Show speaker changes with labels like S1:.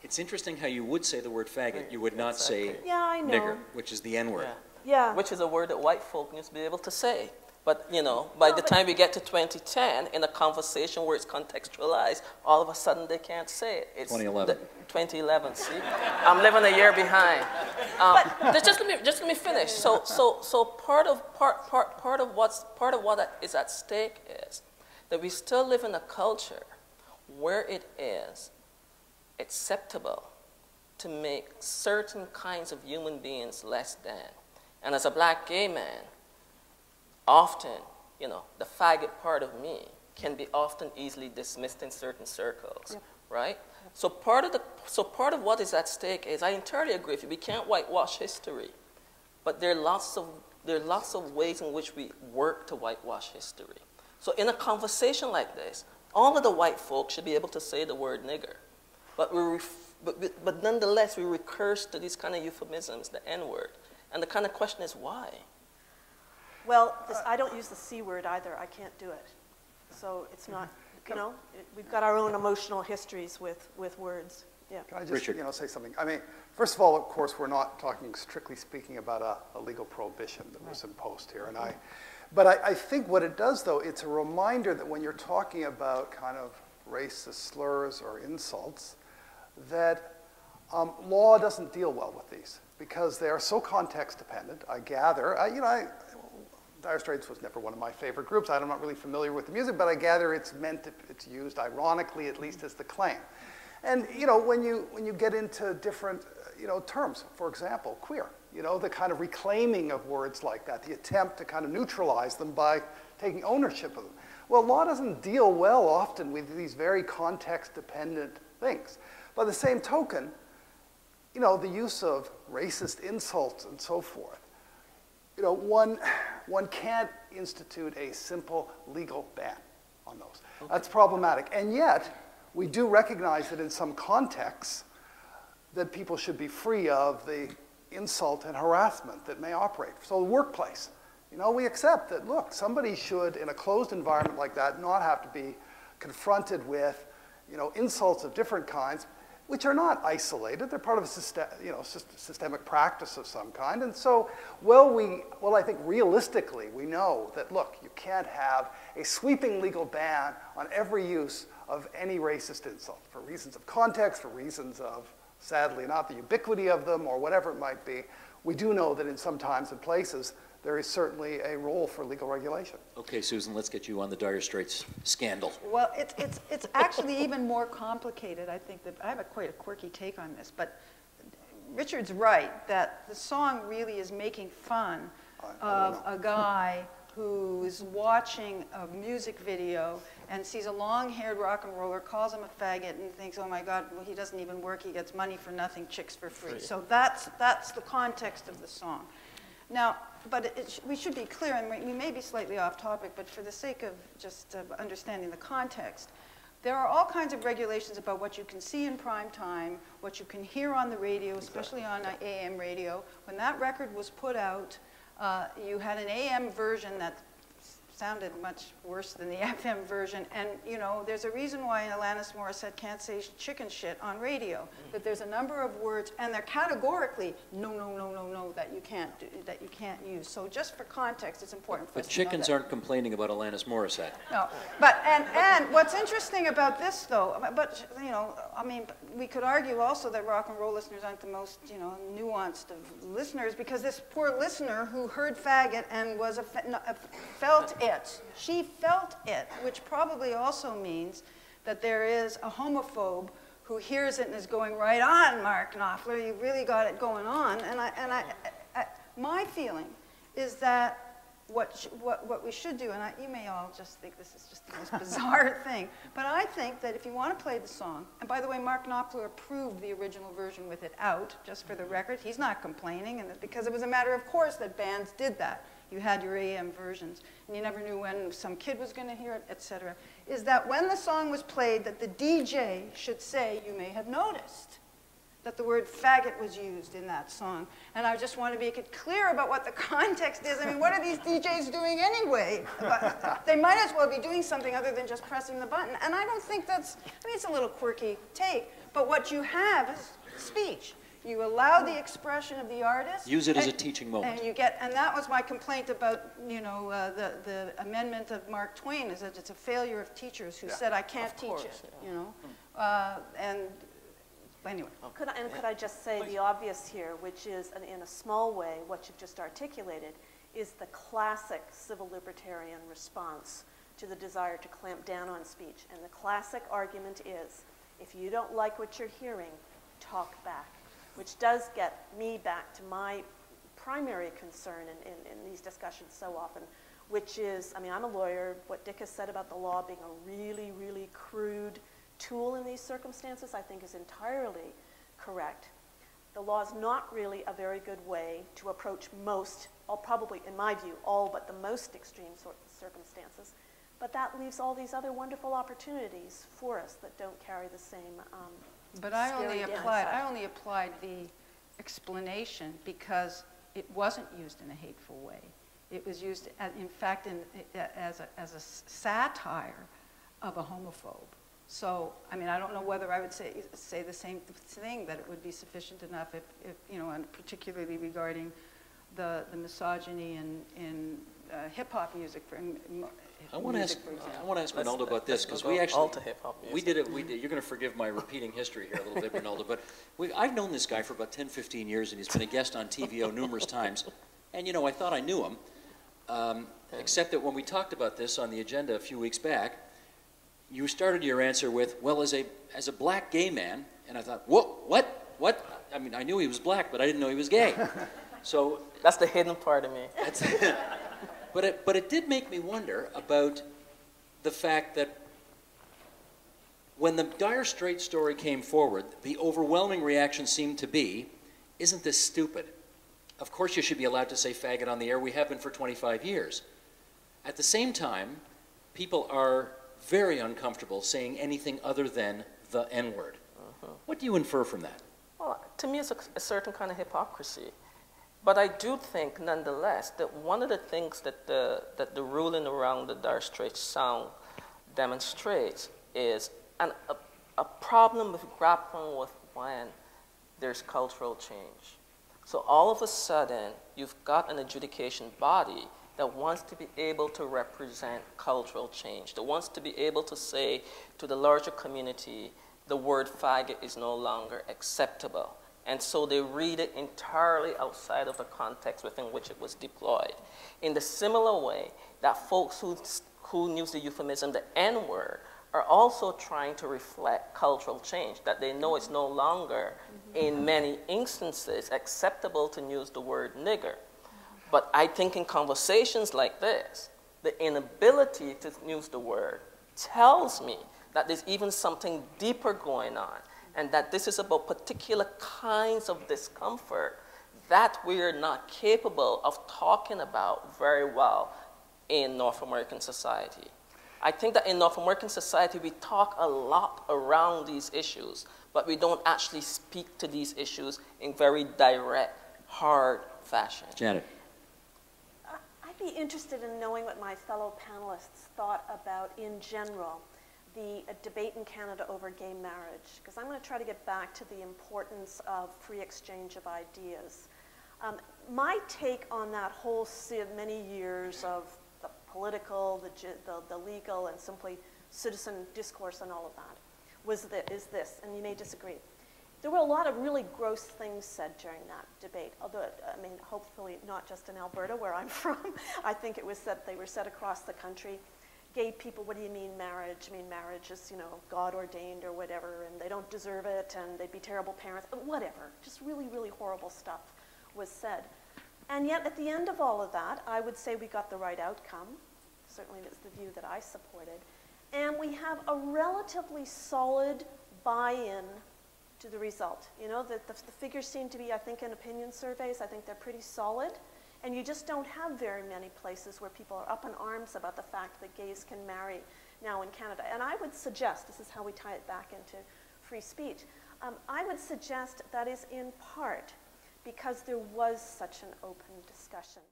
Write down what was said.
S1: It's interesting how you would say the word faggot. You would not say
S2: I know.
S1: nigger, which is the N-word.
S2: Yeah.
S3: Which is a word that white folk used to be able to say. But, you know, by the time we get to 2010, in a conversation where it's contextualized, all of a sudden they can't say it. It's
S1: 2011.
S3: 2011, see? I'm living a year behind. Just let me finish. So part of what is at stake is that we still live in a culture where it is acceptable to make certain kinds of human beings less than. And as a black gay man, often, you know, the faggot part of me can be often easily dismissed in certain circles, right? So part of what is at stake is, I entirely agree with you, we can't whitewash history, but there are lots of ways in which we work to whitewash history. So in a conversation like this, all of the white folks should be able to say the word nigger, but nonetheless we recurse to these kind of euphemisms, the N-word, and the kind of question is why?
S2: Well, I don't use the C word either. I can't do it. So it's not, you know, we've got our own emotional histories with words. Yeah.
S4: Can I just, you know, say something? I mean, first of all, of course, we're not talking, strictly speaking, about a legal prohibition that was imposed here. But I think what it does, though, it's a reminder that when you're talking about kind of racist slurs or insults, that law doesn't deal well with these because they are so context dependent. I gather, Dire Straits was never one of my favorite groups. I'm not really familiar with the music, but I gather it's used ironically, at least as the claim. And you know, when you get into different terms, for example, queer, you know, the kind of reclaiming of words like that, the attempt to kind of neutralize them by taking ownership of them. Well, law doesn't deal well often with these very context-dependent things. By the same token, you know, the use of racist insults and so forth, you know, one can't institute a simple legal ban on those. Okay. That's problematic. And yet, we do recognize that in some contexts, that people should be free of the insult and harassment that may operate. So the workplace, you know, we accept that, look, somebody should, in a closed environment like that, not have to be confronted with, you know, insults of different kinds, which are not isolated. They're part of a systemic practice of some kind. And so, I think realistically, we know that, look, you can't have a sweeping legal ban on every use of any racist insult for reasons of context, for reasons of, sadly, not the ubiquity of them or whatever it might be. We do know that in some times and places, there is certainly a role for legal regulation.
S1: Okay, Susan, let's get you on the Dire Straits scandal.
S5: Well, it's actually even more complicated. I think that I have quite a quirky take on this, but Richard's right that the song really is making fun of a guy who's watching a music video and sees a long-haired rock and roller, calls him a faggot, and thinks, oh my God, well, he doesn't even work, he gets money for nothing, chicks for free. So that's the context of the song. Now, but we should be clear, and we may be slightly off topic, but for the sake of just understanding the context, there are all kinds of regulations about what you can see in prime time, what you can hear on the radio, especially on AM radio. When that record was put out, you had an AM version that sounded much worse than the FM version, and you know, there's a reason why Alanis Morissette can't say chicken shit on radio. That there's a number of words, and they're categorically no that you can't use. So just for context, it's important for us to know that.
S1: But chickens aren't complaining about Alanis Morissette.
S5: No, but and what's interesting about this though, but you know, I mean, we could argue also that rock and roll listeners aren't the most, you know, nuanced of listeners, because this poor listener who heard faggot and was felt it. She felt it, which probably also means that there is a homophobe who hears it and is going, right on, Mark Knopfler, you really got it going on. And my feeling is that what we should do, and you may all just think this is just the most bizarre thing, but I think that if you want to play the song, and by the way, Mark Knopfler approved the original version with it out, just for the record. He's not complaining, and because it was a matter of course that bands did that. You had your AM versions, and you never knew when some kid was going to hear it, etc. Is that when the song was played, that the DJ should say, you may have noticed that the word faggot was used in that song. And I just want to make it clear about what the context is. I mean, what are these DJs doing anyway? They might as well be doing something other than just pressing the button. And I don't think that's, I mean, it's a little quirky take, But what you have is speech. You allow the expression of the artist.
S1: Use it as a teaching moment.
S5: And that was my complaint about, you know, the amendment of Mark Twain, is that it's a failure of teachers who said, I can't teach it, you know. And anyway.
S2: Could I just say the obvious here, which is, in a small way, what you've just articulated, is the classic civil libertarian response to the desire to clamp down on speech. And the classic argument is, if you don't like what you're hearing, talk back. Which does get me back to my primary concern in these discussions so often, which is, I mean, I'm a lawyer. What Dick has said about the law being a really, really crude tool in these circumstances, I think is entirely correct. The law is not really a very good way to approach most, or probably, in my view, all but the most extreme circumstances. But that leaves all these other wonderful opportunities for us that don't carry the same
S5: But I only applied the explanation because it wasn't used in a hateful way. It was used, in fact, as a satire of a homophobe. So, I mean, I don't know whether I would say the same thing, that it would be sufficient enough if you know, and particularly regarding the misogyny in hip-hop music.
S1: I want to ask Rinaldo about this, because we actually, we did it, you're going to forgive my repeating history here a little bit, Rinaldo, but I've known this guy for about 10, 15 years, and he's been a guest on TVO numerous times, and you know, I thought I knew him, except that when we talked about this on the agenda a few weeks back, you started your answer with, well, as a black gay man, and I thought, what? I mean, I knew he was black, but I didn't know he was gay. So
S3: that's the hidden part of me.
S1: But it did make me wonder about the fact that when the Dire Straits story came forward, the overwhelming reaction seemed to be, isn't this stupid? Of course you should be allowed to say faggot on the air. We have been for 25 years. At the same time, people are very uncomfortable saying anything other than the N-word. What do you infer from that?
S3: Well, to me, it's a certain kind of hypocrisy. But I do think, nonetheless, that one of the things that the ruling around the Dire Straits sound demonstrates is a problem with grappling with when there's cultural change. So all of a sudden, you've got an adjudication body that wants to be able to represent cultural change, that wants to be able to say to the larger community, the word faggot is no longer acceptable. And so they read it entirely outside of the context within which it was deployed. In the similar way that folks who use the euphemism, the N-word, are also trying to reflect cultural change, that they know it's no longer, in many instances, acceptable to use the word nigger. But I think in conversations like this, the inability to use the word tells me that there's even something deeper going on, and that this is about particular kinds of discomfort that we're not capable of talking about very well in North American society. I think that in North American society, we talk a lot around these issues, but we don't actually speak to these issues in very direct, hard fashion.
S1: Janet.
S2: I'd be interested in knowing what my fellow panelists thought about, in general, the debate in Canada over gay marriage, because I'm going to try to get back to the importance of free exchange of ideas. My take on that whole many years of the political, the legal, and simply citizen discourse and all of that is this, and you may disagree. There were a lot of really gross things said during that debate, although, I mean, hopefully not just in Alberta, where I'm from. I think it was that they were said across the country. Gay people, what do you mean marriage? I mean, marriage is, you know, God ordained or whatever, and they don't deserve it, and they'd be terrible parents, whatever. Just really, really horrible stuff was said. And yet, at the end of all of that, I would say we got the right outcome. Certainly, that's the view that I supported. And we have a relatively solid buy-in to the result. You know, the figures seem to be, I think, in opinion surveys, I think they're pretty solid. And you just don't have very many places where people are up in arms about the fact that gays can marry now in Canada. And I would suggest, this is how we tie it back into free speech, I would suggest that is in part because there was such an open discussion.